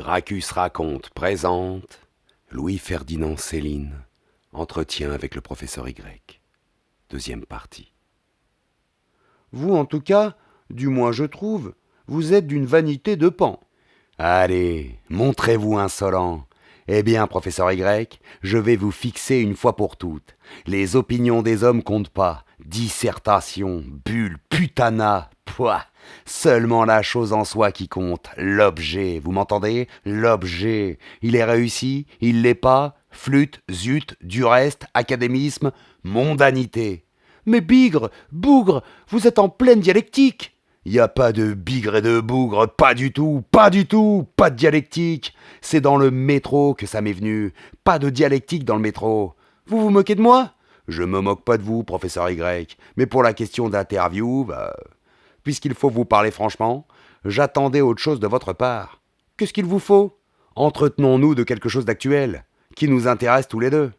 Gracchus raconte, présente Louis-Ferdinand Céline, entretien avec le professeur Y. Deuxième partie. Vous, en tout cas, du moins je trouve, vous êtes d'une vanité de pan. Allez, montrez-vous insolent. Eh bien, professeur Y, je vais vous fixer une fois pour toutes. Les opinions des hommes comptent pas. Dissertation, bulle, putanat, pouah. Seulement la chose en soi qui compte, l'objet, vous m'entendez? L'objet. Il est réussi, il l'est pas, flûte, zut, du reste, académisme, mondanité. Mais bigre, bougre, vous êtes en pleine dialectique. Y a pas de bigre et de bougre, pas du tout, pas de dialectique. C'est dans le métro que ça m'est venu, pas de dialectique dans le métro. Vous vous moquez de moi? Je me moque pas de vous, professeur Y, mais pour la question d'interview, puisqu'il faut vous parler franchement, j'attendais autre chose de votre part. Qu'est-ce qu'il vous faut? Entretenons-nous de quelque chose d'actuel, qui nous intéresse tous les deux.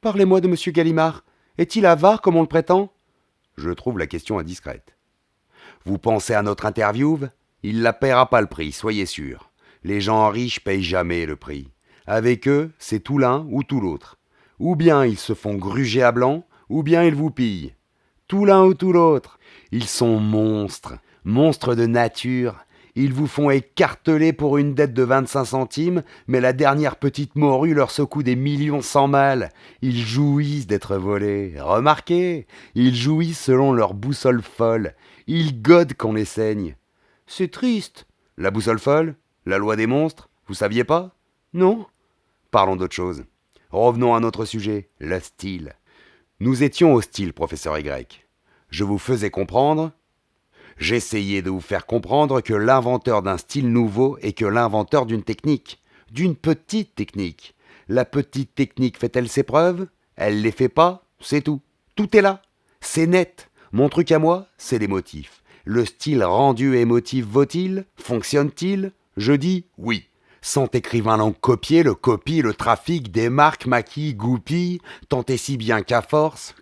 Parlez-moi de M. Gallimard. Est-il avare comme on le prétend? Je trouve la question indiscrète. Vous pensez à notre interview? Il la paiera pas le prix, soyez sûr. Les gens riches payent jamais le prix. Avec eux, c'est tout l'un ou tout l'autre. Ou bien ils se font gruger à blanc, ou bien ils vous pillent. Tout l'un ou tout l'autre. Ils sont monstres, monstres de nature. Ils vous font écarteler pour une dette de 25 centimes, mais la dernière petite morue leur secoue des millions sans mal. Ils jouissent d'être volés. Remarquez, ils jouissent selon leur boussole folle. Ils godent qu'on les saigne. C'est triste. La boussole folle? La loi des monstres? Vous saviez pas? Non? Parlons d'autre chose. Revenons à notre sujet, le style. Nous étions hostiles, professeur Y. Je vous faisais comprendre. J'essayais de vous faire comprendre que l'inventeur d'un style nouveau est que l'inventeur d'une technique, d'une petite technique. La petite technique fait-elle ses preuves? Elle les fait pas? C'est tout. Tout est là. C'est net. Mon truc à moi, c'est les motifs. Le style rendu émotif vaut-il? Fonctionne-t-il? Je dis oui. Cent écrivains l'ont copié, le copie, le trafic, démarque, maquille, goupille, tant et si bien qu'à force,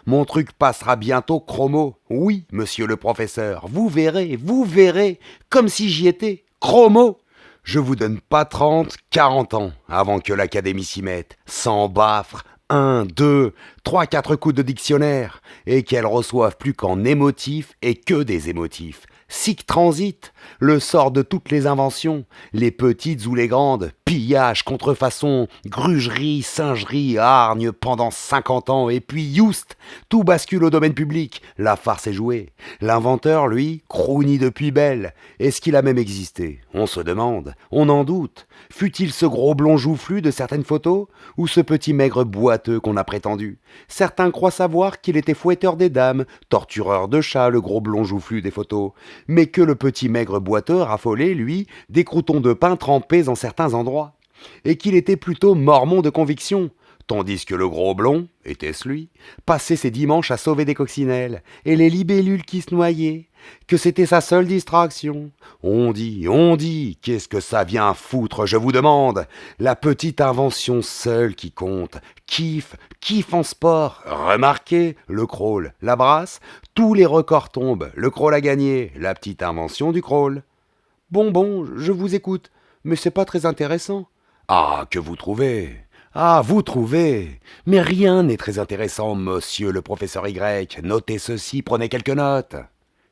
mon truc passera bientôt chromo. Oui, monsieur le professeur, vous verrez, comme si j'y étais, chromo. Je vous donne pas 30, 40 ans avant que l'académie s'y mette, sans baffre, 1, 2, 3, 4 coups de dictionnaire, et qu'elle reçoive plus qu'en émotifs et que des émotifs. Sic transit, le sort de toutes les inventions, les petites ou les grandes, pillage, contrefaçon, grugerie, singerie, hargne pendant 50 ans, et puis youst, tout bascule au domaine public, la farce est jouée. L'inventeur, lui, crouni depuis belle. Est-ce qu'il a même existé? On se demande, on en doute. Fut-il ce gros blond joufflu de certaines photos, ou ce petit maigre boiteux qu'on a prétendu? Certains croient savoir qu'il était fouetteur des dames, tortureur de chats, le gros blond joufflu des photos, mais que le petit maigre boiteux raffolait, lui, des croûtons de pain trempés en certains endroits, et qu'il était plutôt mormon de conviction, tandis que le gros blond, était-ce lui, passait ses dimanches à sauver des coccinelles, et les libellules qui se noyaient, que c'était sa seule distraction. On dit, qu'est-ce que ça vient foutre, je vous demande? La petite invention seule qui compte, kiff en sport, remarquez, le crawl, la brasse, tous les records tombent, le crawl a gagné, la petite invention du crawl. Bon, je vous écoute, mais c'est pas très intéressant. Ah, que vous trouvez? Ah, vous trouvez? Mais rien n'est très intéressant, monsieur le professeur Y. Notez ceci, prenez quelques notes.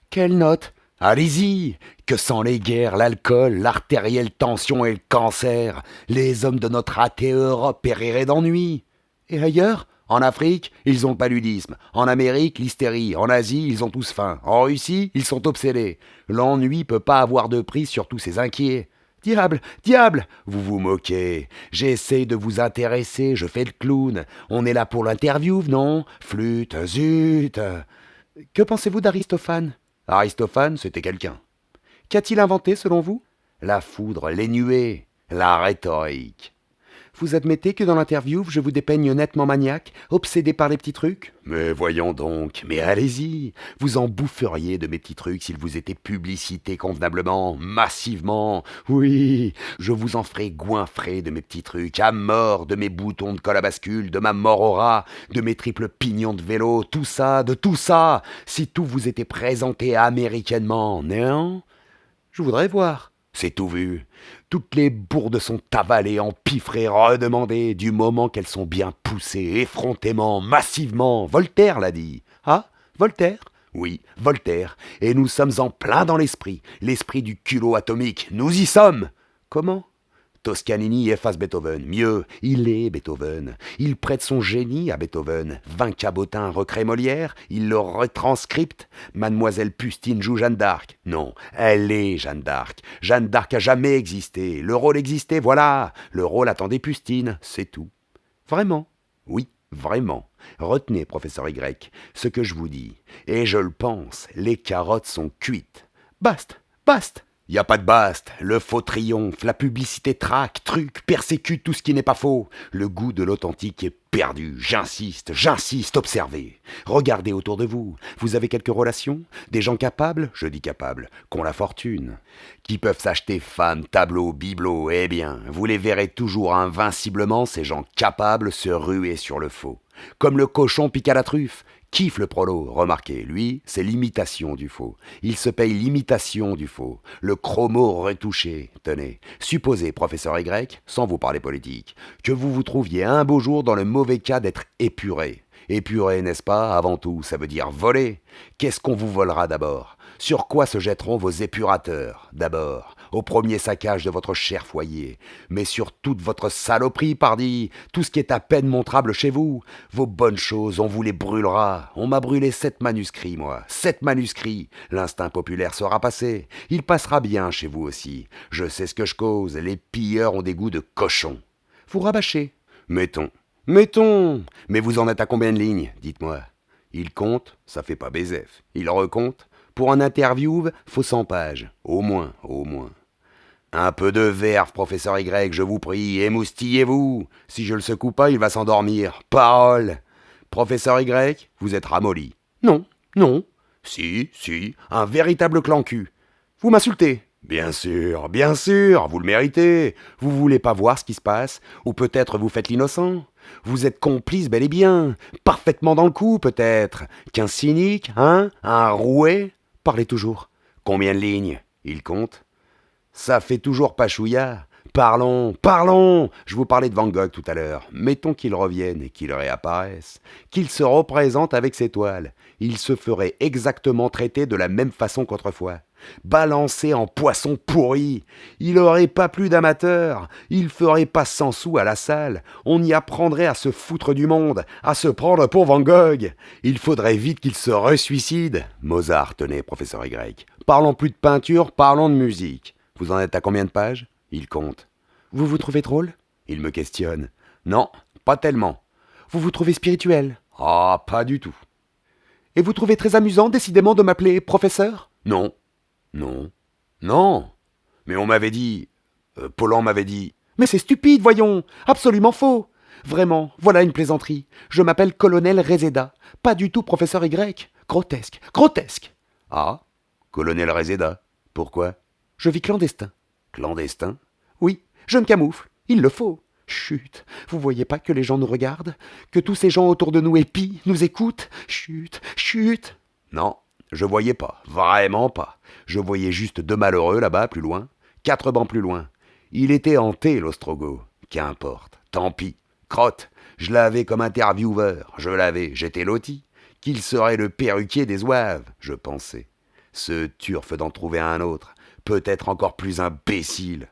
Quelle note? Allez-y, que sans les guerres, l'alcool, l'artérielle tension et le cancer, les hommes de notre athée Europe périraient d'ennui. Et ailleurs? En Afrique, ils ont le paludisme. En Amérique, l'hystérie. En Asie, ils ont tous faim. En Russie, ils sont obsédés. L'ennui peut pas avoir de prix sur tous ces inquiets. Diable, vous vous moquez. J'essaie de vous intéresser, je fais le clown. On est là pour l'interview, non? Flûte, zut. Que pensez-vous d'Aristophane? Aristophane, c'était quelqu'un. Qu'a-t-il inventé, selon vous? La foudre, les nuées, la rhétorique. Vous admettez que dans l'interview, je vous dépeigne nettement maniaque, obsédé par les petits trucs? Mais voyons donc, mais allez-y, vous en boufferiez de mes petits trucs s'ils vous étaient publicités convenablement, massivement. Oui, je vous en ferai goinfrer de mes petits trucs, à mort, de mes boutons de colle à bascule, de ma mort au rat, de mes triples pignons de vélo, tout ça, de tout ça, si tout vous était présenté américainement, non? Je voudrais voir. C'est tout vu. Toutes les bourdes sont avalées, empiffrées, redemandées, du moment qu'elles sont bien poussées, effrontément, massivement. Voltaire l'a dit. Ah, Voltaire? Oui, Voltaire. Et nous sommes en plein dans l'esprit du culot atomique. Nous y sommes. Comment? Toscanini efface Beethoven. Mieux, il est Beethoven. Il prête son génie à Beethoven. Vincabotin recrée Molière, il le retranscripte. Mademoiselle Pustine joue Jeanne d'Arc. Non, elle est Jeanne d'Arc. Jeanne d'Arc a jamais existé. Le rôle existait, voilà. Le rôle attendait Pustine, c'est tout. Vraiment? Oui, vraiment. Retenez, professeur Y, ce que je vous dis. Et je le pense, les carottes sont cuites. Baste, baste. Y a pas de baste, le faux triomphe, la publicité traque, truc, persécute tout ce qui n'est pas faux. Le goût de l'authentique est perdu, j'insiste, observez. Regardez autour de vous, vous avez quelques relations? Des gens capables, je dis capables, qu'ont la fortune, qui peuvent s'acheter femmes, tableaux, bibelots, eh bien, vous les verrez toujours invinciblement, ces gens capables se ruer sur le faux. Comme le cochon pique à la truffe. Kiffe le prolo, remarquez, lui, c'est l'imitation du faux. Il se paye l'imitation du faux. Le chromo retouché, tenez. Supposez, professeur Y, sans vous parler politique, que vous vous trouviez un beau jour dans le mauvais cas d'être épuré. Épuré, n'est-ce pas, avant tout, ça veut dire voler. Qu'est-ce qu'on vous volera d'abord? Sur quoi se jetteront vos épurateurs, d'abord? Au premier saccage de votre cher foyer, mais sur toute votre saloperie, pardi, tout ce qui est à peine montrable chez vous, vos bonnes choses, on vous les brûlera. On m'a brûlé 7 manuscrits, moi, 7 manuscrits. L'instinct populaire sera passé, il passera bien chez vous aussi. Je sais ce que je cause, les pilleurs ont des goûts de cochons. Vous rabâchez? Mettons. Mais vous en êtes à combien de lignes, dites-moi? Il compte, ça fait pas Bézef. Il recompte. Pour un interview, faut 100 pages. Au moins. Un peu de verve, professeur Y, je vous prie, émoustillez-vous. Si je le secoue pas, il va s'endormir. Parole. Professeur Y, vous êtes ramolli. Non. Si, un véritable clan-cul. Vous m'insultez. Bien sûr, vous le méritez. Vous voulez pas voir ce qui se passe, ou peut-être vous faites l'innocent. Vous êtes complice bel et bien, parfaitement dans le coup peut-être. Qu'un cynique, hein, un roué. Parlez toujours. Combien de lignes? Il compte. Ça fait toujours pachouillard. Parlons. Je vous parlais de Van Gogh tout à l'heure. Mettons qu'il revienne et qu'il réapparaisse. Qu'il se représente avec ses toiles. Il se ferait exactement traiter de la même façon qu'autrefois. Balancé en poisson pourri. Il aurait pas plus d'amateurs. Il ferait pas 100 sous à la salle. On y apprendrait à se foutre du monde, à se prendre pour Van Gogh. Il faudrait vite qu'il se resuicide. Mozart, tenez, professeur Y. Parlons plus de peinture, parlons de musique. Vous en êtes à combien de pages? Il compte. Vous vous trouvez drôle? Il me questionne. Non, pas tellement. Vous vous trouvez spirituel? Ah, pas du tout. Et vous trouvez très amusant, décidément, de m'appeler professeur? Non. Mais on m'avait dit... Paulan m'avait dit... Mais c'est stupide, voyons. Absolument faux. Vraiment, voilà une plaisanterie. Je m'appelle colonel Reseda. Pas du tout professeur Y. Grotesque. Ah, colonel Reseda. Pourquoi? Je vis clandestin. Clandestin? Oui, je me camoufle. Il le faut. Chut, vous voyez pas que les gens nous regardent? Que tous ces gens autour de nous épient, nous écoutent? Chut. Non, je voyais pas, vraiment pas. Je voyais juste 2 malheureux là-bas, plus loin. 4 bancs plus loin. Il était hanté, l'Ostrogo. Qu'importe, tant pis. Crotte, je l'avais comme intervieweur. J'étais loti. Qu'il serait le perruquier des Zouaves, je pensais. Ce turf d'en trouver un autre, peut-être encore plus imbécile.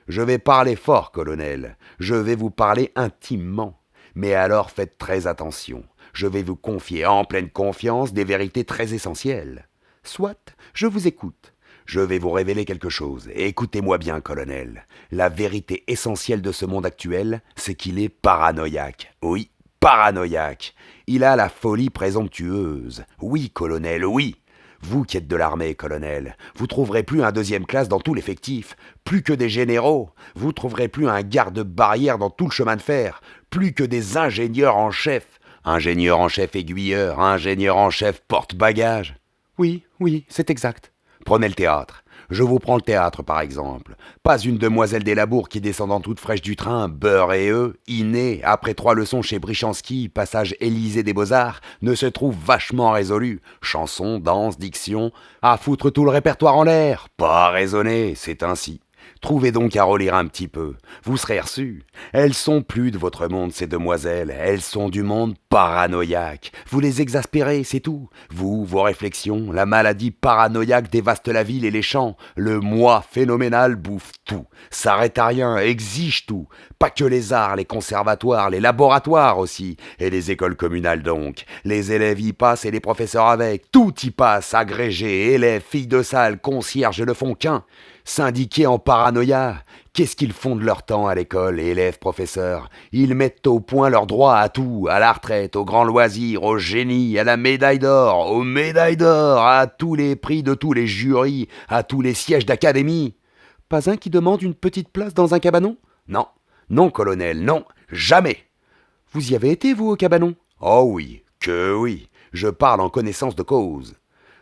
Je vais parler fort, colonel. Je vais vous parler intimement. Mais alors faites très attention. Je vais vous confier en pleine confiance des vérités très essentielles. Soit, je vous écoute. Je vais vous révéler quelque chose. Écoutez-moi bien, colonel. La vérité essentielle de ce monde actuel, c'est qu'il est paranoïaque. Oui, paranoïaque. Il a la folie présomptueuse. Oui, colonel, oui. Vous qui êtes de l'armée, colonel, vous trouverez plus un 2e classe dans tout l'effectif, plus que des généraux, vous trouverez plus un garde-barrière dans tout le chemin de fer, plus que des ingénieurs en chef. Ingénieur en chef aiguilleur, ingénieur en chef porte-bagages. Oui, c'est exact. Prenez le théâtre. Je vous prends le théâtre, par exemple. Pas une demoiselle des labours qui descendant toute fraîche du train, beurre et œufs, innée, après 3 leçons chez Brichanski, passage Élysée des Beaux-Arts, ne se trouve vachement résolue. Chanson, danse, diction, à foutre tout le répertoire en l'air. Pas raisonné, c'est ainsi. Trouvez donc à relire un petit peu, vous serez reçus. Elles sont plus de votre monde, ces demoiselles, elles sont du monde paranoïaque. Vous les exaspérez, c'est tout. Vous, vos réflexions, la maladie paranoïaque dévaste la ville et les champs. Le moi phénoménal bouffe tout, s'arrête à rien, exige tout. Pas que les arts, les conservatoires, les laboratoires aussi, et les écoles communales donc. Les élèves y passent et les professeurs avec, tout y passe, agrégés, élèves, filles de salle, concierges ne font qu'un. Syndiqués en paranoïa, qu'est-ce qu'ils font de leur temps à l'école, élèves, professeurs? Ils mettent au point leur droit à tout, à la retraite, au grand loisir, au génie, à la médaille d'or, aux médailles d'or, à tous les prix de tous les jurys, à tous les sièges d'académie. Pas un qui demande une petite place dans un cabanon? Non, non, colonel, non, jamais. Vous y avez été, vous, au cabanon? Oh oui, que oui, je parle en connaissance de cause.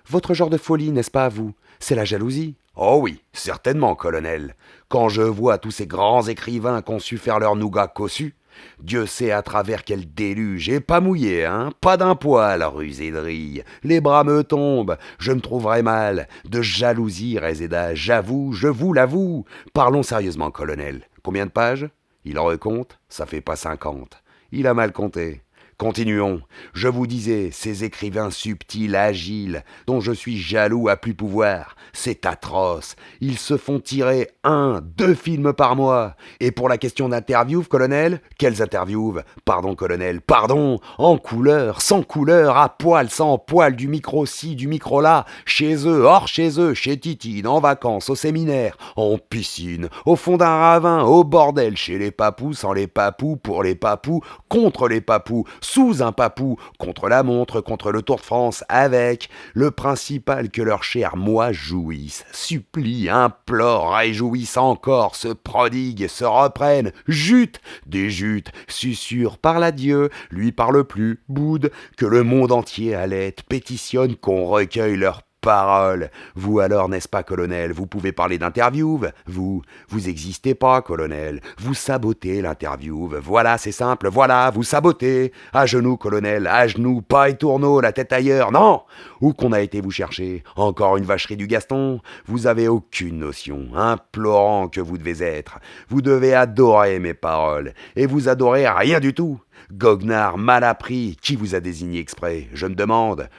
Votre genre de folie, n'est-ce pas, vous? C'est la jalousie. Oh oui, certainement, colonel. Quand je vois tous ces grands écrivains qu'ont su faire leur nougat cossu, Dieu sait à travers quel déluge, et pas mouillé, hein, pas d'un poil, rusé de rille. Les bras me tombent, je me trouverai mal. De jalousie, Réséda, j'avoue, je vous l'avoue. Parlons sérieusement, colonel. Combien de pages? Il recompte, ça fait pas 50. Il a mal compté. Continuons. Je vous disais, ces écrivains subtils, agiles, dont je suis jaloux à plus pouvoir, c'est atroce. Ils se font tirer 2 films par mois. Et pour la question d'interview, colonel, quelles interviews? Pardon, colonel, pardon. En couleur, sans couleur, à poil, sans poil, du micro-ci, du micro-là, chez eux, hors chez eux, chez Titine, en vacances, au séminaire, en piscine, au fond d'un ravin, au bordel, chez les papous, sans les papous, pour les papous, contre les papous, sous un papou, contre la montre, contre le Tour de France, avec le principal que leur chair moi jouissent, supplie, implore, réjouissent encore, se prodiguent, se reprennent, jutent, déjutent, susurrent, parle à Dieu, lui parle plus, boude, que le monde entier allait, pétitionne qu'on recueille leurs paroles. Vous alors, n'est-ce pas, colonel, vous pouvez parler d'interview, vous existez pas, colonel, vous sabotez l'interview, voilà, c'est simple, voilà, vous sabotez, à genoux, colonel, à genoux, pas et tourneau, la tête ailleurs, non, où qu'on a été vous chercher, encore une vacherie du Gaston, vous avez aucune notion, implorant que vous devez être, vous devez adorer mes paroles, et vous adorez rien du tout. Goguenard mal appris, qui vous a désigné exprès? Je me demande,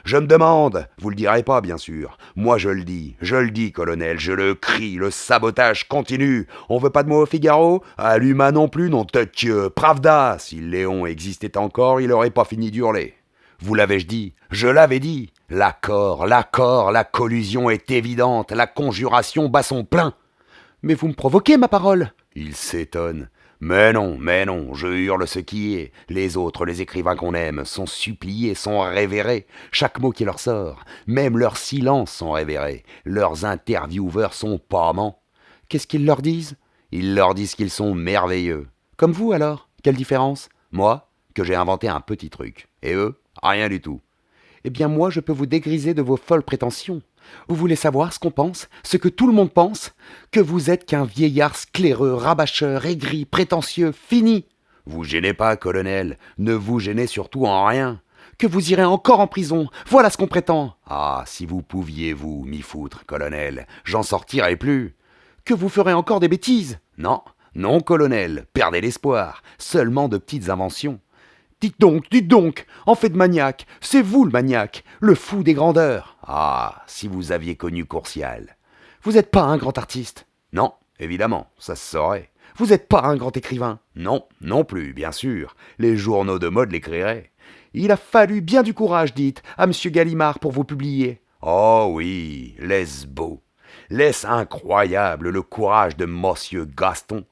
vous le direz pas, bien sûr. Moi je le dis, colonel, je le crie, le sabotage continue. On veut pas de moi au Figaro? À l'Huma non plus, non que Pravda. Si Léon existait encore, il aurait pas fini d'hurler. Vous l'avais-je dit? Je l'avais dit. L'accord, la collusion est évidente, la conjuration bat son plein. Mais vous me provoquez, ma parole. Il s'étonne. Mais non, je hurle ce qui est. Les autres, les écrivains qu'on aime, sont suppliés, sont révérés. Chaque mot qui leur sort, même leurs silences sont révérés. Leurs intervieweurs sont pâments. Qu'est-ce qu'ils leur disent? Ils leur disent qu'ils sont merveilleux. Comme vous alors? Quelle différence? Moi, que j'ai inventé un petit truc. Et eux, rien du tout. Eh bien moi, je peux vous dégriser de vos folles prétentions. Vous voulez savoir ce qu'on pense, ce que tout le monde pense? Que vous êtes qu'un vieillard scléreux, rabâcheur, aigri, prétentieux, fini. Vous gênez pas, colonel, ne vous gênez surtout en rien. Que vous irez encore en prison, voilà ce qu'on prétend. Ah, si vous pouviez vous m'y foutre, colonel, j'en sortirais plus. Que vous ferez encore des bêtises. Non, non, colonel, perdez l'espoir, seulement de petites inventions. Dites donc, en fait de maniaque, c'est vous le maniaque, le fou des grandeurs. Ah, si vous aviez connu Courcial. Vous n'êtes pas un grand artiste. Non, évidemment, ça se saurait. Vous n'êtes pas un grand écrivain. Non, non plus, bien sûr. Les journaux de mode l'écriraient. Il a fallu bien du courage, dites, à M. Gallimard pour vous publier. Oh oui, laisse beau. Laisse incroyable le courage de Monsieur Gaston.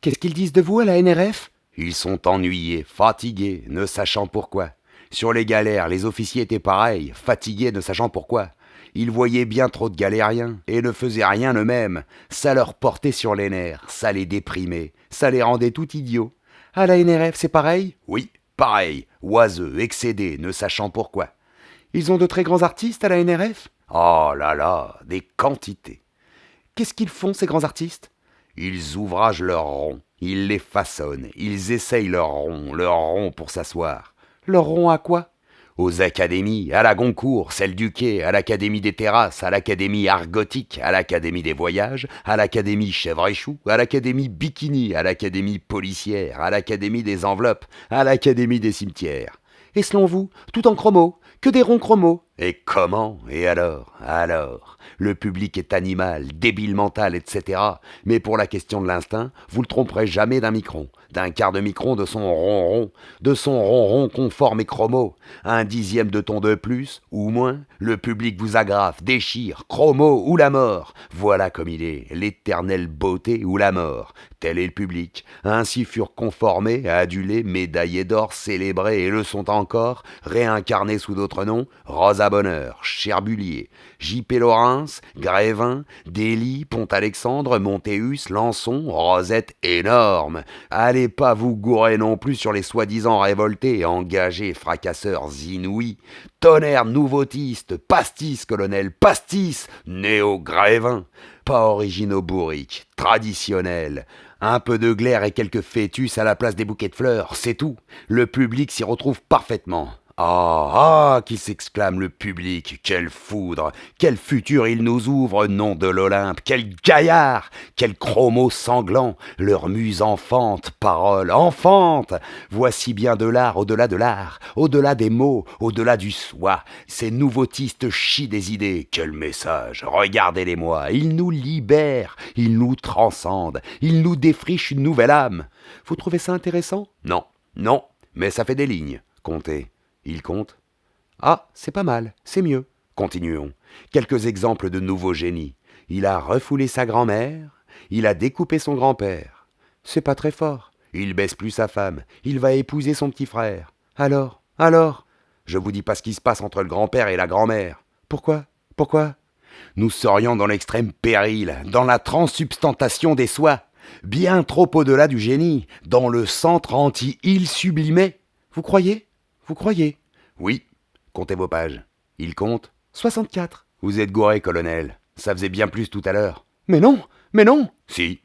Qu'est-ce qu'ils disent de vous à la NRF? Ils sont ennuyés, fatigués, ne sachant pourquoi. Sur les galères, les officiers étaient pareils, fatigués, ne sachant pourquoi. Ils voyaient bien trop de galériens, et ne faisaient rien eux-mêmes. Ça leur portait sur les nerfs, ça les déprimait, ça les rendait tout idiots. À la NRF, c'est pareil? Oui, pareil, oiseux, excédés, ne sachant pourquoi. Ils ont de très grands artistes à la NRF? Oh là là, des quantités. Qu'est-ce qu'ils font, ces grands artistes? Ils ouvragent leurs ronds, ils les façonnent, ils essayent leurs ronds pour s'asseoir. Leur rond à quoi? aux académies, à la Goncourt, celle du Quai, à l'Académie des Terrasses, à l'Académie Art Gothique, à l'Académie des Voyages, à l'Académie Chèvre et Chou, à l'Académie Bikini, à l'Académie Policière, à l'Académie des Enveloppes, à l'Académie des Cimetières. Et selon vous, tout en chromo, que des ronds chromos. Et comment? Et alors, le public est animal, débile mental, etc. Mais pour la question de l'instinct, vous le tromperez jamais d'un micron, d'un quart de micron de son ronron conforme et chromo. Un dixième de ton de plus, ou moins, le public vous agrafe, déchire, chromo ou la mort. Voilà comme il est, l'éternelle beauté ou la mort. Tel est le public. Ainsi furent conformés, adulés, médaillés d'or, célébrés et le sont encore, réincarnés sous d'autres noms, Rosa Bonheur, Cherbulier, J.P. Lawrence, Grévin, Dély, Pont-Alexandre, Montéus, Lançon, Rosette énorme. Allez pas vous gourer non plus sur les soi-disant révoltés, engagés, fracasseurs inouïs. Tonnerre nouveautiste, pastis, colonel, pastis, néo-Grévin. Pas originaux bourriques, traditionnels. Un peu de glaire et quelques fœtus à la place des bouquets de fleurs, c'est tout. Le public s'y retrouve parfaitement. Ah, qui s'exclame le public, quelle foudre, quel futur il nous ouvre, nom de l'Olympe, quel gaillard, quel chromo sanglant, leur muse enfante, parole enfante. Voici bien de l'art, au-delà des mots, au-delà du soi. Ces nouveautistes chient des idées, quel message, regardez-les-moi, ils nous libèrent, ils nous transcendent, ils nous défrichent une nouvelle âme. Vous trouvez ça intéressant? Non, mais ça fait des lignes, comptez. Il compte. Ah, c'est pas mal, c'est mieux. Continuons. Quelques exemples de nouveaux génies. Il a refoulé sa grand-mère, il a découpé son grand-père. C'est pas très fort. Il baisse plus sa femme, il va épouser son petit frère. Alors, je vous dis pas ce qui se passe entre le grand-père et la grand-mère. Pourquoi? Nous serions dans l'extrême péril, dans la transsubstantation des soi, bien trop au-delà du génie, dans le centre anti-il sublimé. Vous croyez? Oui, comptez vos pages. Il compte 64. Vous êtes gouré, colonel. Ça faisait bien plus tout à l'heure. Mais non. Si.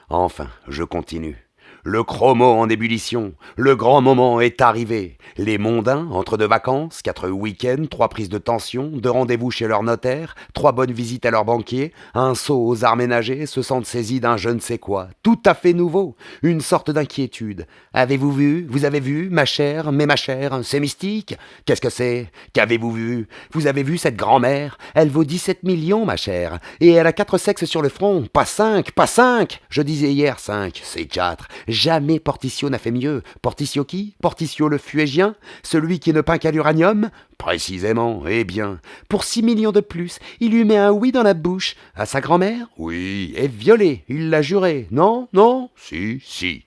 Enfin, je continue. Le chromo en ébullition, le grand moment est arrivé. Les mondains, entre deux vacances, 4 week-ends, 3 prises de tension, 2 rendez-vous chez leur notaire, 3 bonnes visites à leur banquier, un saut aux arts ménagers, se sentent saisis d'un je ne sais quoi, tout à fait nouveau, une sorte d'inquiétude. Avez-vous vu, vous avez vu, ma chère, c'est mystique? Qu'est-ce que c'est? Qu'avez-vous vu? Vous avez vu cette grand-mère? Elle vaut 17 millions, ma chère, et elle a 4 sexes sur le front, pas 5. Je disais hier 5, c'est 4. Jamais Porticio n'a fait mieux. Porticio qui? Porticio le Fuégien? Celui qui ne peint qu'à l'uranium? Précisément, eh bien, pour 6 millions de plus, il lui met un oui dans la bouche. À sa grand-mère? Oui. Et violé, il l'a juré. Non? Si.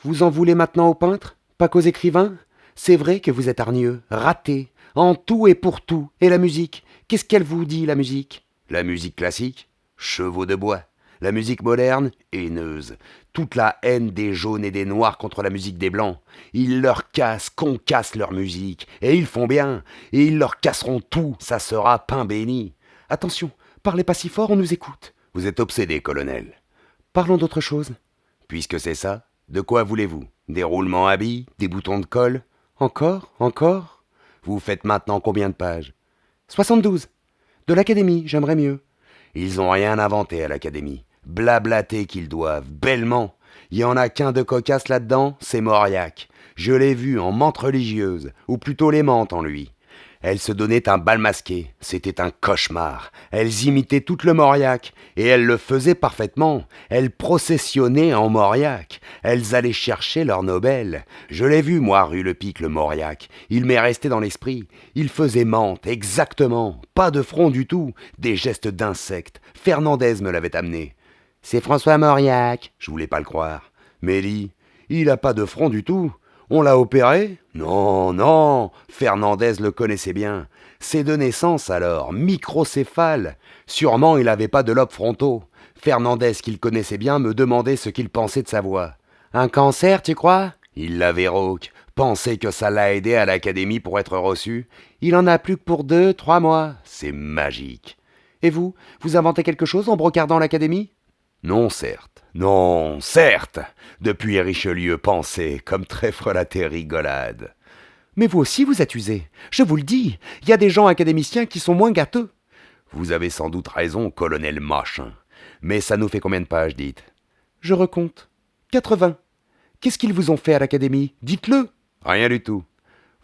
Vous en voulez maintenant aux peintres? Pas qu'aux écrivains? C'est vrai que vous êtes hargneux, raté, en tout et pour tout. Et la musique? Qu'est-ce qu'elle vous dit, la musique? La musique classique? Chevaux de bois. La musique moderne, haineuse. Toute la haine des jaunes et des noirs contre la musique des blancs. Ils leur cassent, qu'on casse leur musique. Et ils font bien. Et ils leur casseront tout. Ça sera pain béni. Attention, parlez pas si fort, on nous écoute. Vous êtes obsédé, colonel. Parlons d'autre chose. Puisque c'est ça, de quoi voulez-vous? Des roulements à billes? Des boutons de colle? Encore? Vous faites maintenant combien de pages? 72. De l'Académie, j'aimerais mieux. Ils ont rien inventé à l'Académie. Blablater qu'ils doivent, bellement. Il y en a qu'un de cocasse là-dedans, c'est Mauriac. Je l'ai vu en menthe religieuse, ou plutôt les menthes en lui. Elles se donnaient un bal masqué, c'était un cauchemar. Elles imitaient tout le Mauriac, et elles le faisaient parfaitement. Elles processionnaient en Mauriac. Elles allaient chercher leur Nobel. Je l'ai vu, moi, rue Le Pic, le Mauriac. Il m'est resté dans l'esprit. Il faisait menthe, exactement. Pas de front du tout, des gestes d'insecte. Fernandez me l'avait amené. C'est François Mauriac. Je voulais pas le croire. Mélie, il a pas de front du tout. On l'a opéré? Non, Fernandez le connaissait bien. C'est de naissance alors, microcéphale. Sûrement il n'avait pas de lobes frontaux. Fernandez, qu'il connaissait bien, me demandait ce qu'il pensait de sa voix. Un cancer, tu crois? Il l'avait rauque. Pensez que ça l'a aidé à l'académie pour être reçu? Il en a plus que pour 2-3 mois. C'est magique. Et vous inventez quelque chose en brocardant l'académie? Non, certes. Depuis Richelieu, pensez, comme très frelaté rigolade. Mais vous aussi vous êtes usé. Je vous le dis, il y a des gens académiciens qui sont moins gâteux. Vous avez sans doute raison, colonel Machin. Mais ça nous fait combien de pages, dites? Je recompte. 80. Qu'est-ce qu'ils vous ont fait à l'académie? Dites-le. Rien du tout.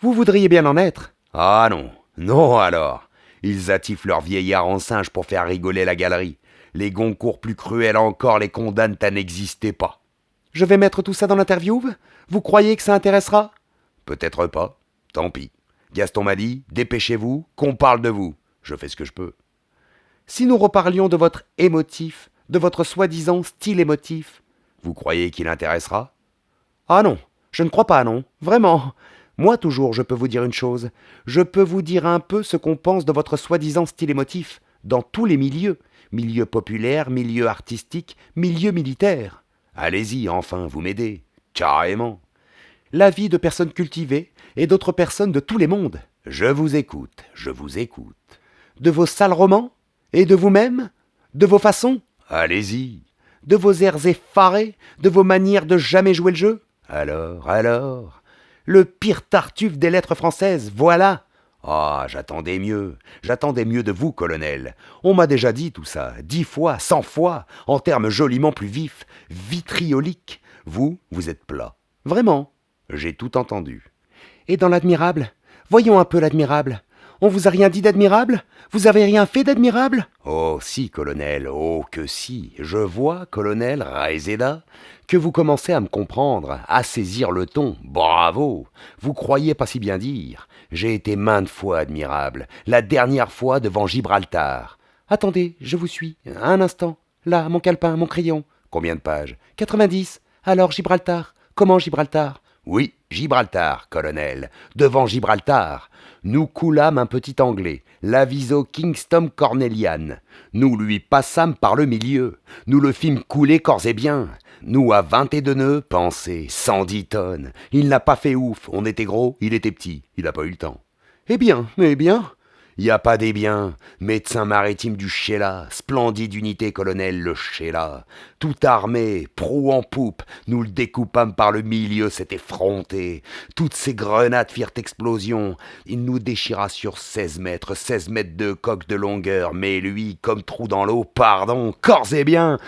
Vous voudriez bien en être. Ah non, non alors. Ils attifent leurs vieillards en singe pour faire rigoler la galerie. Les Goncourt plus cruels encore les condamnent à n'exister pas. Je vais mettre tout ça dans l'interview? Vous croyez que ça intéressera? Peut-être pas. Tant pis. Gaston m'a dit, dépêchez-vous, qu'on parle de vous. Je fais ce que je peux. Si nous reparlions de votre émotif, de votre soi-disant style émotif. Vous croyez qu'il intéressera? Ah non, je ne crois pas, non. Vraiment. Moi toujours, je peux vous dire une chose. Je peux vous dire un peu ce qu'on pense de votre soi-disant style émotif, dans tous les milieux. Milieu populaire, milieu artistique, milieu militaire. Allez-y, enfin, vous m'aidez. Carrément. L'avis de personnes cultivées et d'autres personnes de tous les mondes. Je vous écoute, je vous écoute. De vos sales romans? Et de vous-même? De vos façons? Allez-y. De vos airs effarés? De vos manières de jamais jouer le jeu? Alors. Le pire tartuffe des lettres françaises, voilà. Ah, j'attendais mieux de vous, colonel. On m'a déjà dit tout ça, 10 fois, 100 fois, en termes joliment plus vifs, vitrioliques. Vous êtes plat. Vraiment. J'ai tout entendu. Et dans l'admirable? Voyons un peu l'admirable. On vous a rien dit d'admirable? Vous avez rien fait d'admirable? Oh si, colonel, oh que si. Je vois, colonel Raezeda, que vous commencez à me comprendre, à saisir le ton. Bravo. Vous croyez pas si bien dire. J'ai été maintes fois admirable. La dernière fois devant Gibraltar. Attendez, je vous suis. Un instant. Là, mon calepin, mon crayon. Combien de pages? 90. Alors, Gibraltar. Comment Gibraltar? Oui, Gibraltar, colonel. Devant Gibraltar. Nous coulâmes un petit Anglais, l'aviso Kingston Cornelian. Nous lui passâmes par le milieu. Nous le fîmes couler corps et bien. Nous à 22 nœuds, pensez, 110 tonnes. Il n'a pas fait ouf. On était gros, il était petit. Il n'a pas eu le temps. Eh bien. Y a pas des biens. Médecin maritime du Sheila, splendide unité, colonel, le Sheila. Tout armé, proue en poupe, nous le découpâmes par le milieu, cet effronté. Toutes ces grenades firent explosion. Il nous déchira sur 16 mètres de coque de longueur, mais lui, comme trou dans l'eau, pardon, corps et bien.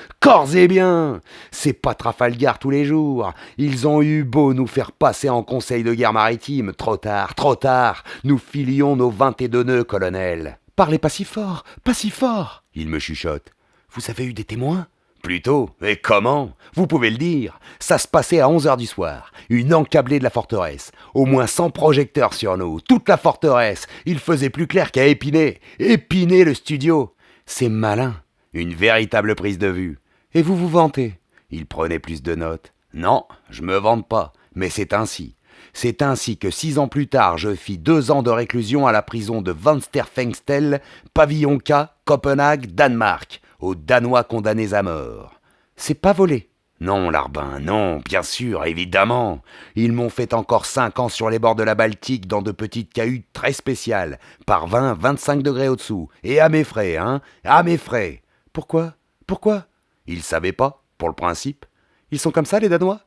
C'est pas Trafalgar tous les jours. Ils ont eu beau nous faire passer en conseil de guerre maritime. Trop tard. Nous filions nos 22 nœuds, colonel. Parlez pas si fort, pas si fort. Il me chuchote. Vous avez eu des témoins? Plutôt. Et comment? Vous pouvez le dire. Ça se passait à 11 heures du soir. Une encablée de la forteresse. Au moins 100 projecteurs sur nous. Toute la forteresse. Il faisait plus clair qu'à Épinay. Épinay, le studio. C'est malin. Une véritable prise de vue. Et vous vous vantez? Il prenait plus de notes. Non, je me vante pas. Mais c'est ainsi. C'est ainsi que 6 ans plus tard, je fis 2 ans de réclusion à la prison de Vansterfengstel, pavillon K, Copenhague, Danemark, aux Danois condamnés à mort. C'est pas volé? Non, Larbin, non, bien sûr, évidemment. Ils m'ont fait encore 5 ans sur les bords de la Baltique dans de petites cahutes très spéciales, par 20-25 degrés au-dessous, et à mes frais, à mes frais. Pourquoi? Ils savaient pas, pour le principe. Ils sont comme ça, les Danois?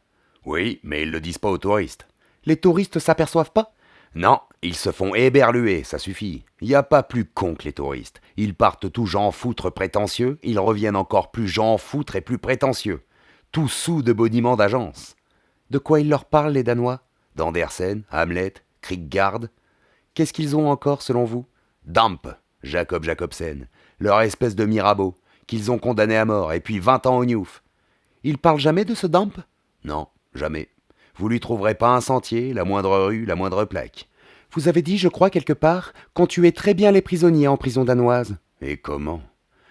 Oui, mais ils le disent pas aux touristes. Les touristes s'aperçoivent pas? Non, ils se font éberluer, ça suffit. Y a pas plus con que les touristes. Ils partent tout gens foutre prétentieux, ils reviennent encore plus gens foutre et plus prétentieux. Tout sous de boniment d'agence. De quoi ils leur parlent, les Danois? D'Andersen, Hamlet, Kriegard. Qu'est-ce qu'ils ont encore, selon vous? Damp, Jacob Jacobsen, leur espèce de Mirabeau, qu'ils ont condamné à mort, et puis 20 ans au Newf. Ils parlent jamais de ce Damp? Non, jamais. Vous lui trouverez pas un sentier, la moindre rue, la moindre plaque. Vous avez dit, je crois, quelque part, qu'on tuait très bien les prisonniers en prison danoise. Et comment?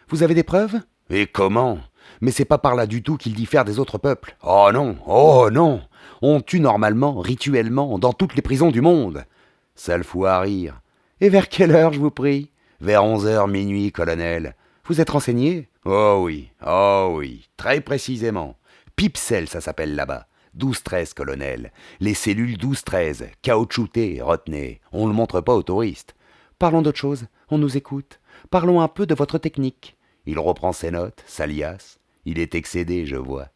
Vous avez des preuves? Et comment? Mais c'est pas par là du tout qu'ils diffèrent des autres peuples. Oh non. On tue normalement, rituellement, dans toutes les prisons du monde. Ça le fout à rire. Et vers quelle heure, je vous prie? Vers 11h minuit, colonel. Vous êtes renseigné? Oh oui, très précisément. Pipsel, ça s'appelle là-bas. 12-13, colonel. Les cellules 12-13, caoutchoutées, retenez. On ne le montre pas aux touristes. Parlons d'autre chose, on nous écoute. Parlons un peu de votre technique. Il reprend ses notes, s'alias. Il est excédé, je vois.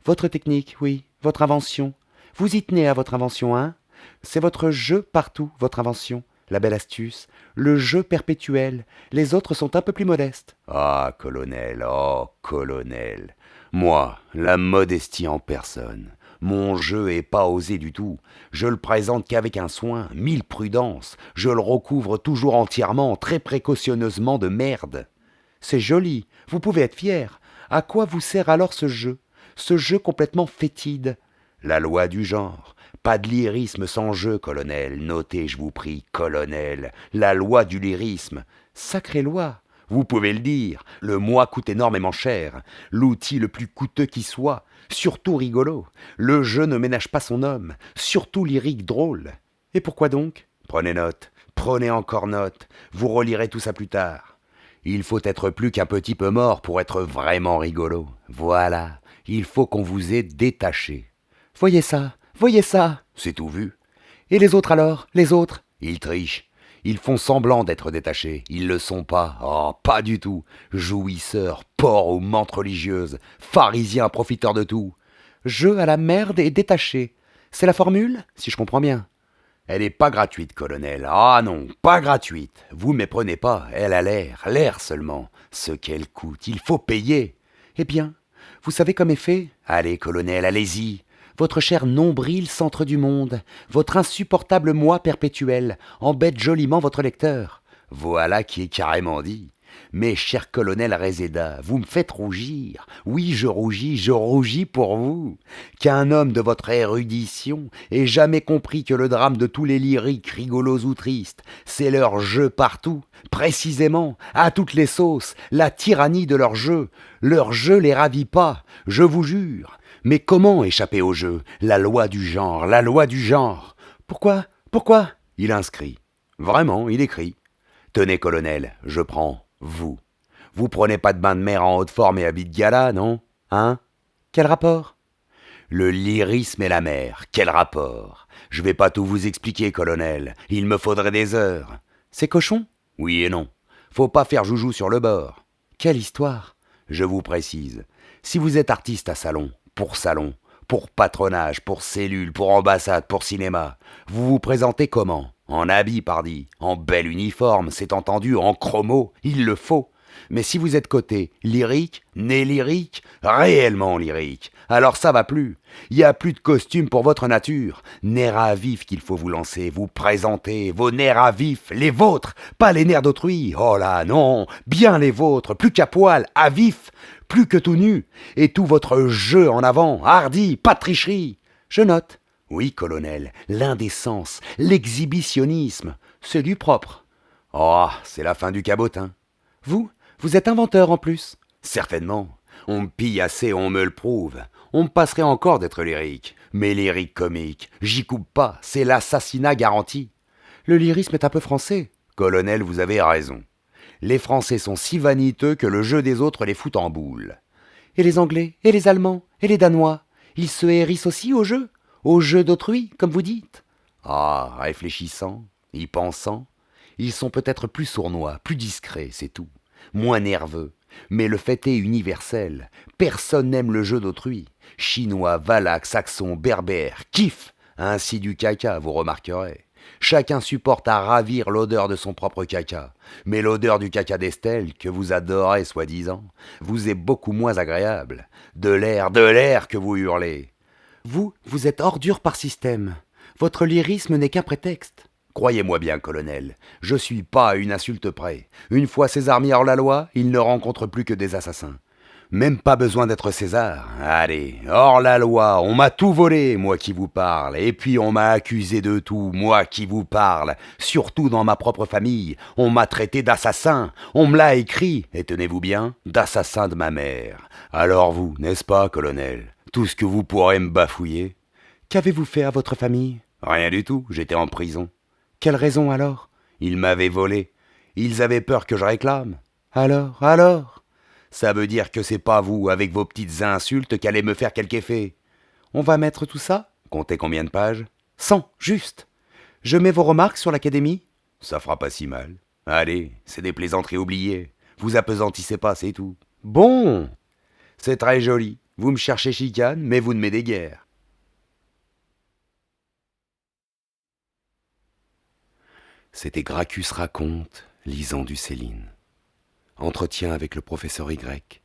Votre technique, oui, votre invention. Vous y tenez à votre invention, hein? C'est votre jeu partout, votre invention, la belle astuce, le jeu perpétuel. Les autres sont un peu plus modestes. Ah, colonel, oh, colonel. Moi, la modestie en personne. Mon jeu est pas osé du tout. Je le présente qu'avec un soin, mille prudences. Je le recouvre toujours entièrement, très précautionneusement de merde. C'est joli, vous pouvez être fier. À quoi vous sert alors ce jeu complètement fétide? La loi du genre. Pas de lyrisme sans jeu, colonel. Notez, je vous prie, colonel. La loi du lyrisme. Sacrée loi. Vous pouvez le dire, le moi coûte énormément cher, l'outil le plus coûteux qui soit, surtout rigolo. Le jeu ne ménage pas son homme, surtout lyrique drôle. Et pourquoi donc? Prenez note, prenez encore note, vous relirez tout ça plus tard. Il faut être plus qu'un petit peu mort pour être vraiment rigolo. Voilà, il faut qu'on vous ait détaché. Voyez ça. C'est tout vu. Et les autres alors, les autres? Ils trichent. Ils font semblant d'être détachés. Ils le sont pas. Oh, pas du tout. Jouisseurs, porcs aux mantes religieuses, pharisiens profiteurs de tout. Jeu à la merde et détaché. C'est la formule, si je comprends bien. Elle est pas gratuite, colonel. Ah non, pas gratuite. Vous méprenez pas. Elle a l'air seulement. Ce qu'elle coûte, il faut payer. Eh bien, vous savez comme est fait? Allez, colonel, allez-y. Votre cher nombril centre du monde, votre insupportable moi perpétuel, embête joliment votre lecteur. Voilà qui est carrément dit. Mais cher colonel Reseda, vous me faites rougir. Oui, je rougis pour vous. Qu'un homme de votre érudition ait jamais compris que le drame de tous les lyriques, rigolos ou tristes, c'est leur jeu partout, précisément, à toutes les sauces, la tyrannie de leur jeu. Leur jeu les ravit pas, je vous jure. Mais comment échapper au jeu? La loi du genre, la loi du genre. Pourquoi? Il inscrit. Vraiment, il écrit. Tenez, colonel, je prends vous. Vous prenez pas de bain de mer en haute forme et habit de gala, non? Hein? Quel rapport? Le lyrisme et la mer, quel rapport? Je vais pas tout vous expliquer, colonel. Il me faudrait des heures. C'est cochon? Oui et non. Faut pas faire joujou sur le bord. Quelle histoire? Je vous précise. Si vous êtes artiste à salon, pour patronage, pour cellule, pour ambassade, pour cinéma, vous vous présentez comment? En habit, pardi, en bel uniforme, c'est entendu, en chromo, il le faut. Mais si vous êtes côté lyrique, né lyrique, réellement lyrique, alors ça va plus. Il y a plus de costume pour votre nature. Nerfs à vif qu'il faut vous lancer, vous présenter, vos nerfs à vif, les vôtres, pas les nerfs d'autrui. Oh là, non, bien les vôtres, plus qu'à poil, à vif, plus que tout nu, et tout votre jeu en avant, hardi, pas de tricherie. Je note. Oui, colonel, l'indécence, l'exhibitionnisme, c'est du propre. Oh, c'est la fin du cabotin. Vous êtes inventeur en plus. Certainement. On me pille assez, on me le prouve. On me passerait encore d'être lyrique. Mais lyrique comique, j'y coupe pas, c'est l'assassinat garanti. Le lyrisme est un peu français. Colonel, vous avez raison. Les Français sont si vaniteux que le jeu des autres les fout en boule. Et les Anglais, et les Allemands, et les Danois, ils se hérissent aussi au jeu d'autrui, comme vous dites. Ah, réfléchissant, y pensant, ils sont peut-être plus sournois, plus discrets, c'est tout, moins nerveux. Mais le fait est universel. Personne n'aime le jeu d'autrui. Chinois, valaques, saxons, berbères, kiff. Ainsi du caca, vous remarquerez. Chacun supporte à ravir l'odeur de son propre caca. Mais l'odeur du caca d'Estelle, que vous adorez soi-disant, vous est beaucoup moins agréable. De l'air que vous hurlez. Vous êtes ordure par système. Votre lyrisme n'est qu'un prétexte. Croyez-moi bien, colonel, je suis pas à une insulte près. Une fois César mis hors la loi, il ne rencontre plus que des assassins. Même pas besoin d'être César. Allez, hors la loi, on m'a tout volé, moi qui vous parle. Et puis on m'a accusé de tout, moi qui vous parle. Surtout dans ma propre famille, on m'a traité d'assassin. On me l'a écrit, et tenez-vous bien, d'assassin de ma mère. Alors vous, n'est-ce pas, colonel? Tout ce que vous pourrez me bafouiller? Qu'avez-vous fait à votre famille? Rien du tout, j'étais en prison. Quelle raison alors? Ils m'avaient volé. Ils avaient peur que je réclame. Alors? Ça veut dire que c'est pas vous, avec vos petites insultes, qu'allez me faire quelque effet. On va mettre tout ça? Comptez combien de pages? 100, juste. Je mets vos remarques sur l'académie? Ça fera pas si mal. Allez, c'est des plaisanteries oubliées. Vous apesantissez pas, c'est tout. Bon. C'est très joli. Vous me cherchez chicane, mais vous ne m'aidez guère. C'était Gracchus raconte, lisant du Céline. Entretien avec le professeur Y,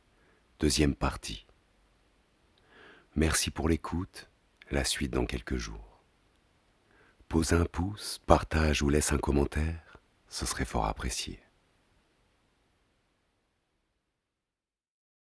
deuxième partie. Merci pour l'écoute, la suite dans quelques jours. Pose un pouce, partage ou laisse un commentaire, ce serait fort apprécié.